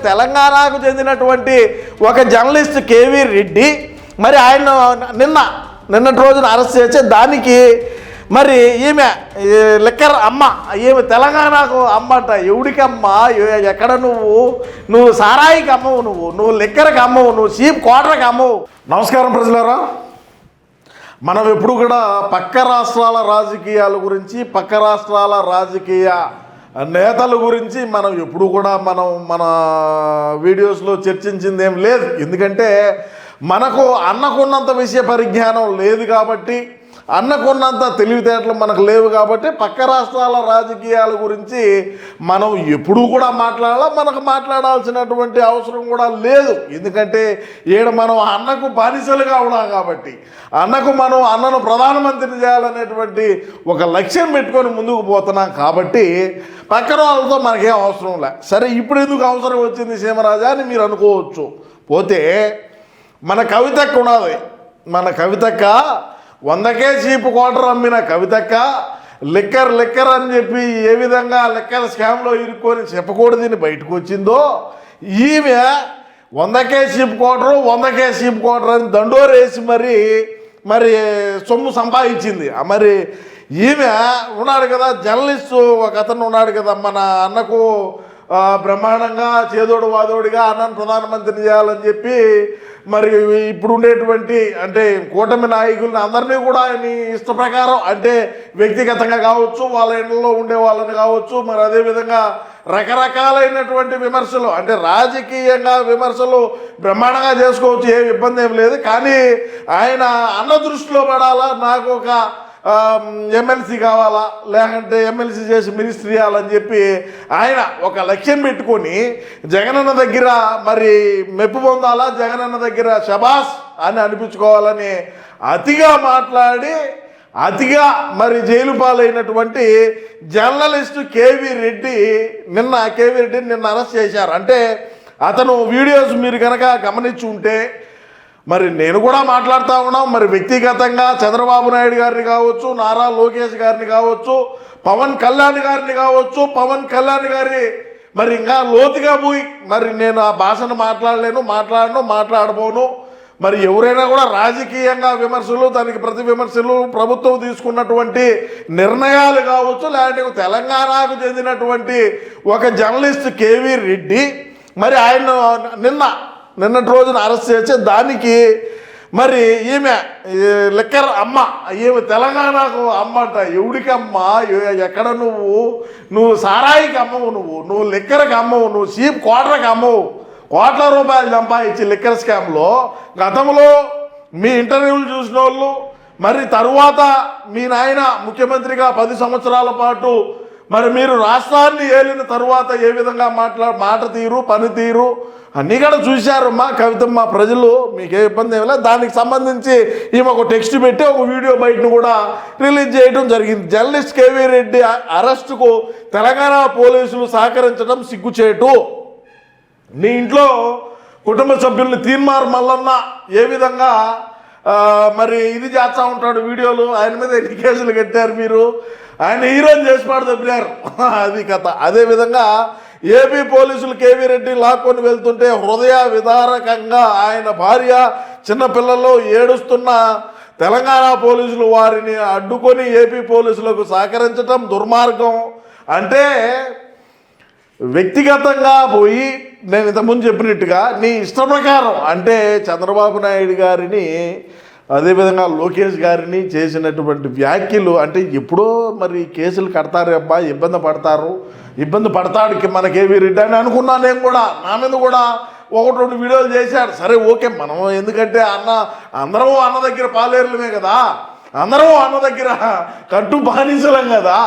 తెలంగాణకు చెందినటువంటి ఒక జర్నలిస్ట్ కేవీ రెడ్డి మరి ఆయన నిన్నటి రోజున అరెస్ట్ చేసి దానికి మరి ఈమె లిక్కర్ అమ్మ, ఈమె తెలంగాణకు అమ్మంట. ఎవడికి అమ్మ? ఎక్కడ నువ్వు సారాయికి అమ్మవు, నువ్వు లిక్కర్కి అమ్మవు, నువ్వు చీప్ క్వార్టర్కి అమ్మవు. నమస్కారం ప్రజలారా, మనం ఎప్పుడు కూడా పక్క రాష్ట్రాల రాజకీయాల గురించి, పక్క రాష్ట్రాల రాజకీయ నేతల గురించి మనం ఎప్పుడు కూడా మన వీడియోస్లో చర్చించింది ఏం లేదు. ఎందుకంటే మనకు అన్నకున్నంత విషయ పరిజ్ఞానం లేదు కాబట్టి, అన్నకున్నంత తెలివితేటలు మనకు లేవు కాబట్టి పక్క రాష్ట్రాల రాజకీయాల గురించి మనం ఎప్పుడూ కూడా మనకు మాట్లాడాల్సినటువంటి అవసరం కూడా లేదు. ఎందుకంటే మనం అన్నకు బానిసలుగా ఉన్నాం కాబట్టి, అన్నను ప్రధానమంత్రిని చేయాలనేటువంటి ఒక లక్ష్యం పెట్టుకొని ముందుకు పోతున్నాం కాబట్టి పక్కన వాళ్ళతో మనకేం అవసరం లే. సరే, ఇప్పుడు ఎందుకు అవసరం వచ్చింది సీమరాజా అని మీరు అనుకోవచ్చు. పోతే మన కవితక్క ఉన్నది. మన కవితక్క 100కే చీప్ క్వార్టర్ అమ్మిన కవితక్క లిక్కర్ అని చెప్పి ఏ విధంగా లిక్కర్ స్కామ్లో ఇరుక్కొని చెప్పకూడదని బయటకు వచ్చిందో, ఈమె 100కే చీప్ క్వార్టర్ అని దండోరేసి మరి సొమ్ము సంపాదించింది. మరి ఈమె ఉన్నాడు కదా జర్నలిస్టు, ఒక అతను ఉన్నాడు కదా, మన అన్నకు బ్రహ్మాండంగా చేదోడు వాదోడిగా అన్నను ప్రధానమంత్రిని చేయాలని చెప్పి మరి ఇప్పుడు ఉండేటువంటి అంటే కూటమి నాయకులని అందరినీ కూడా నీ ఇష్ట ప్రకారం అంటే వ్యక్తిగతంగా కావచ్చు, వాళ్ళ ఇంట్లో ఉండే వాళ్ళని కావచ్చు, మరి అదేవిధంగా రకరకాలైనటువంటి విమర్శలు అంటే రాజకీయంగా విమర్శలు బ్రహ్మాండంగా చేసుకోవచ్చు, ఏ ఇబ్బంది ఏం లేదు. కానీ ఆయన అన్న దృష్టిలో పడాలా, నాకు ఒక ఎమ్మెల్సీ కావాలా, లేకంటే ఎమ్మెల్సీ చేసి మినిస్ట్రీ చేయాలని చెప్పి ఆయన ఒక లక్ష్యం పెట్టుకొని జగనన్న దగ్గర మరి మెప్పు పొందాలా, జగనన్న దగ్గర శబాస్ అని అనిపించుకోవాలని అతిగా మాట్లాడి అతిగా మరి జైలు పాలైనటువంటి జర్నలిస్టు కేవీ రెడ్డిని నిన్న అరెస్ట్ చేశారు. అంటే అతను వీడియోస్ మీరు కనుక గమనించి ఉంటే మరి నేను కూడా మాట్లాడుతూ ఉన్నాం. మరి వ్యక్తిగతంగా చంద్రబాబు నాయుడు గారిని కావచ్చు, నారా లోకేష్ గారిని కావచ్చు, పవన్ కళ్యాణ్ గారి మరి ఇంకా లోతుగా పోయి మరి నేను ఆ భాషను మాట్లాడబోను. మరి ఎవరైనా కూడా రాజకీయంగా విమర్శలు, దానికి ప్రతి విమర్శలు, ప్రభుత్వం తీసుకున్నటువంటి నిర్ణయాలు కావచ్చు, లేదంటే తెలంగాణకు చెందినటువంటి ఒక జర్నలిస్ట్ కేవీ రెడ్డి మరి ఆయన నిన్నటి రోజున అరెస్ట్ చేసి దానికి మరి ఈమె లిక్కర్ అమ్మ, ఈమె తెలంగాణకు అమ్మంట. ఎవడికి అమ్మ? ఎక్కడ నువ్వు సారాయికి అమ్మవు, నువ్వు లిక్కర్కి అమ్మవు, నువ్వు చీప్ క్వార్టర్కి అమ్మవు. కోట్ల రూపాయలు సంపాదించి లిక్కర్ స్కామ్లో గతంలో మీ ఇంటర్వ్యూలు చూసిన వాళ్ళు, మరి తరువాత మీ నాయన ముఖ్యమంత్రిగా 10 సంవత్సరాల పాటు మరి మీరు రాష్ట్రాన్ని ఏలిన తరువాత ఏ విధంగా మాట తీరు, పనితీరు అన్నీ కూడా చూశారు మా కవితమ్మ ప్రజలు. మీకే ఇబ్బంది ఏమి లేదు. దానికి సంబంధించి ఈమె ఒక టెక్స్ట్ పెట్టి ఒక వీడియో బయటను కూడా రిలీజ్ చేయడం జరిగింది. జర్నలిస్ట్ కేవీ రెడ్డి అరెస్టుకు తెలంగాణ పోలీసులు సహకరించడం సిగ్గుచేటు. నీ ఇంట్లో కుటుంబ సభ్యుల్ని తీన్మార్ మల్లన్న ఏ విధంగా మరి ఇది చేస్తూ ఉంటాడు వీడియోలు, ఆయన మీద ఎన్ని కేసులు కట్టారు మీరు, ఆయన హీరోని చేసి పాడు తప్పినారు, అది కథ. అదేవిధంగా ఏపీ పోలీసులు కేవీ రెడ్డి లాక్కొని వెళ్తుంటే హృదయ విదారకంగా ఆయన భార్య చిన్నపిల్లలు ఏడుస్తున్న తెలంగాణ పోలీసులు వారిని అడ్డుకొని ఏపీ పోలీసులకు సహకరించడం దుర్మార్గం. అంటే వ్యక్తిగతంగా పోయి నేను ఇంతకుముందు చెప్పినట్టుగా నీ ఇష్ట ప్రకారం అంటే చంద్రబాబు నాయుడు గారిని అదేవిధంగా లోకేష్ గారిని చేసినటువంటి వ్యాఖ్యలు అంటే ఎప్పుడో మరి కేసులు కడతారు అబ్బా, ఇబ్బంది పడతాడు మన కేవీ రెడ్డి అని అనుకున్నాను నేను కూడా. నా మీద కూడా 1-2 వీడియోలు చేశాడు. సరే ఓకే, మనం ఎందుకంటే అందరం అన్న దగ్గర పాలేరులమే కదా, అందరం అన్న దగ్గర కట్టు బానిసలం కదా,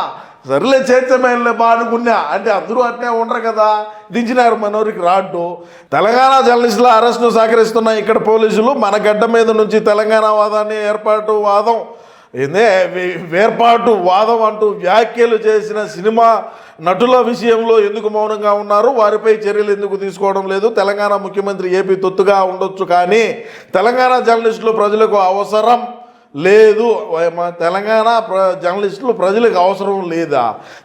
సర్లే చేతమేలే బా అనుకున్నా. అంటే అందరూ అట్నే ఉండరు కదా, దించినారు మనోరికి రాడ్డు. తెలంగాణ జర్నలిస్టుల అరెస్టును సహకరిస్తున్న ఇక్కడ పోలీసులు మన గడ్డ మీద నుంచి తెలంగాణ వాదాన్ని వేర్పాటు వాదం అంటూ వ్యాఖ్యలు చేసిన సినిమా నటుల విషయంలో ఎందుకు మౌనంగా ఉన్నారు, వారిపై చర్యలు ఎందుకు తీసుకోవడం లేదు? తెలంగాణ ముఖ్యమంత్రి ఏపీ తొత్తుగా ఉండొచ్చు, కానీ తెలంగాణ జర్నలిస్టులు ప్రజలకు అవసరం లేదు. మా తెలంగాణ జర్నలిస్టులు ప్రజలకు అవసరం లేదా?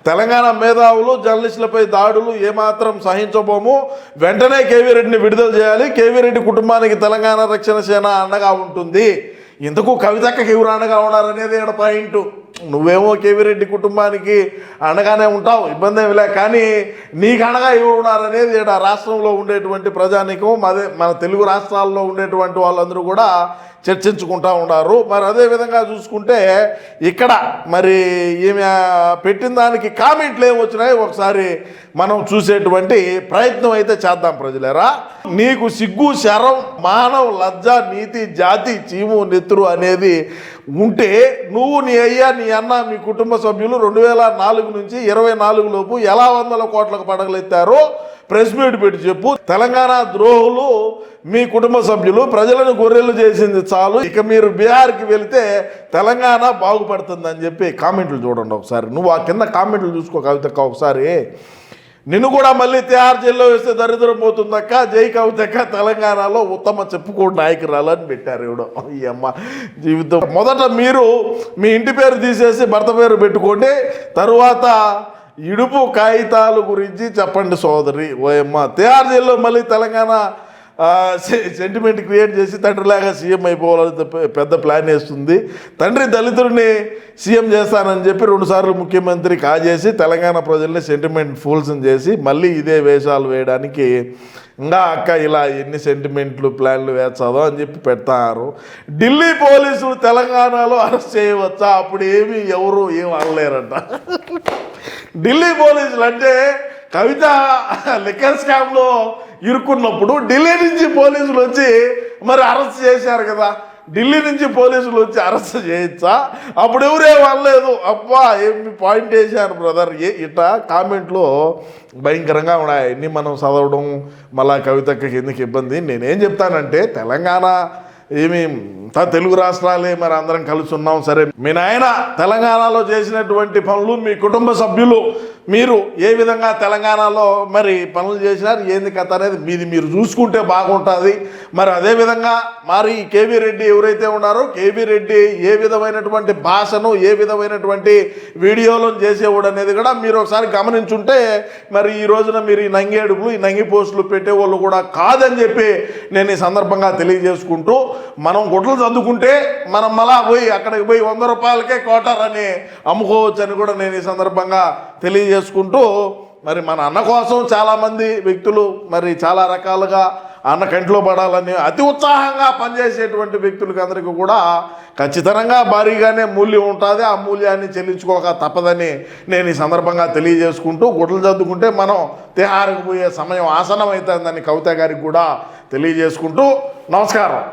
తెలంగాణ మేధావులు జర్నలిస్టులపై దాడులు ఏమాత్రం సహించబోము. వెంటనే కేవీ రెడ్డిని విడుదల చేయాలి. కేవీ రెడ్డి కుటుంబానికి తెలంగాణ రక్షణ సేన అండగా ఉంటుంది. ఇంతకు కవితక్కకి ఎవరు అండగా ఉన్నారనేది ఇక్కడ పాయింట్. నువ్వేమో కేవీ రెడ్డి కుటుంబానికి అండగానే ఉంటావు, ఇబ్బంది ఏమి లే. కానీ నీకు అండగా ఎవరు ఉన్నారనేది ఇక్కడ రాష్ట్రంలో ఉండేటువంటి ప్రజానీకం, అదే మన తెలుగు రాష్ట్రాల్లో ఉండేటువంటి వాళ్ళందరూ కూడా చర్చించుకుంటూ ఉన్నారు. మరి అదేవిధంగా చూసుకుంటే ఇక్కడ మరి ఈమె పెట్టిన దానికి కామెంట్లు ఏమొచ్చినాయి ఒకసారి మనం చూసేటువంటి ప్రయత్నం అయితే చేద్దాం ప్రజలేరా. నీకు సిగ్గు, శరం, మానవ, లజ్జ, నీతి, జాతి, చీము, నెత్తురు అనేది ఉంటే నువ్వు, నీ అయ్యా, నీ అన్న, మీ కుటుంబ సభ్యులు 2004 నుంచి 24 లోపు ఎలా 100 కోట్లకు పడగలెత్తారో ప్రెస్ మీట్ పెట్టి చెప్పు. తెలంగాణ ద్రోహులు మీ కుటుంబ సభ్యులు, ప్రజలను గొర్రెలు చేసింది చాలు, ఇక మీరు బీహార్కి వెళితే తెలంగాణ బాగుపడుతుందని చెప్పి కామెంట్లు చూడండి ఒకసారి. నువ్వు ఆ కింద కామెంట్లు చూసుకో కవితక్క ఒకసారి. నిన్ను కూడా మళ్ళీ తిహార్ జైల్లో వేస్తే దరిద్రం పోతుందక్క, జై కవితక్క తెలంగాణలో ఉత్తమ చెప్పుకోండి నాయకురాలని పెట్టారు ఎవడో. ఈ అమ్మ జీవితం. మొదట మీరు మీ ఇంటి పేరు తీసేసి భర్త పేరు పెట్టుకోండి, తరువాత ఇడుపు కాగితాల గురించి చెప్పండి సోదరి. ఓయమ్మ తిహార్ జైల్లో మళ్ళీ తెలంగాణ సెంటిమెంట్ క్రియేట్ చేసి తండ్రిలాగా సీఎం అయిపోవాలని పెద్ద ప్లాన్ వేస్తుంది. తండ్రి దళితుడిని సీఎం చేస్తానని చెప్పి 2 సార్లు ముఖ్యమంత్రి కాజేసి తెలంగాణ ప్రజల్ని సెంటిమెంట్ ఫూల్స్ని చేసి మళ్ళీ ఇదే వేషాలు వేయడానికి ఇంకా అక్క ఇలా ఎన్ని సెంటిమెంట్లు ప్లాన్లు వేస్తాదో అని చెప్పి పెడతారు. ఢిల్లీ పోలీసులు తెలంగాణలో అరెస్ట్ చేయవచ్చా? అప్పుడు ఎవరు ఏం అనలేరంట. ఢిల్లీ పోలీసులు అంటే కవిత లిక్కర్ స్కామ్లో ఇరుక్కున్నప్పుడు ఢిల్లీ నుంచి పోలీసులు వచ్చి మరి అరెస్ట్ చేశారు కదా. ఢిల్లీ నుంచి పోలీసులు వచ్చి అరెస్ట్ చేయొచ్చా? అప్పుడు ఎవరేం అనలేదు. అబ్బా ఏమి పాయింట్ వేశారు బ్రదర్. ఇట్లా కామెంట్లో భయంకరంగా ఉన్నాయి. అన్నీ మనం చదవడం మళ్ళా కవితకి ఎందుకు ఇబ్బంది. నేనేం చెప్తానంటే తెలంగాణ ఏమి తెలుగు రాష్ట్రాలే మరి అందరం కలిసి ఉన్నాం. సరే, మీ నాయన తెలంగాణలో చేసినటువంటి పనులు, మీ కుటుంబ సభ్యులు మీరు ఏ విధంగా తెలంగాణలో మరి పనులు చేసినారు, ఏంది కథ అనేది మీది మీరు చూసుకుంటే బాగుంటుంది. మరి అదేవిధంగా మరి కేవీ రెడ్డి ఎవరైతే ఉన్నారో కేవీ రెడ్డి ఏ విధమైనటువంటి భాషను, ఏ విధమైనటువంటి వీడియోలను చేసేవాడు అనేది కూడా మీరు ఒకసారి గమనించుంటే మరి ఈ రోజున మీరు ఈ నంగి అడుగులు, ఈ నంగి పోస్టులు పెట్టేవాళ్ళు కూడా కాదని చెప్పి నేను ఈ సందర్భంగా తెలియజేసుకుంటూ, మనం గుడ్లు చదువుకుంటే మనం మళ్ళా పోయి అక్కడికి పోయి 100 రూపాయలకే క్వార్టర్ అని అమ్ముకోవచ్చు అని కూడా నేను ఈ సందర్భంగా తెలియజేసుకుంటూ, మరి మన అన్న కోసం చాలామంది వ్యక్తులు మరి చాలా రకాలుగా అన్న కంట్లో పడాలని అతి ఉత్సాహంగా పనిచేసేటువంటి వ్యక్తులకి అందరికీ కూడా ఖచ్చితంగా భారీగానే మూల్యం ఉంటుంది. ఆ మూల్యాన్ని చెల్లించుకోక తప్పదని నేను ఈ సందర్భంగా తెలియజేసుకుంటూ, గుడ్లు చదువుకుంటే మనం తిహార్కి పోయే సమయం ఆసనం అవుతుందని కవిత గారికి కూడా తెలియజేసుకుంటూ నమస్కారం.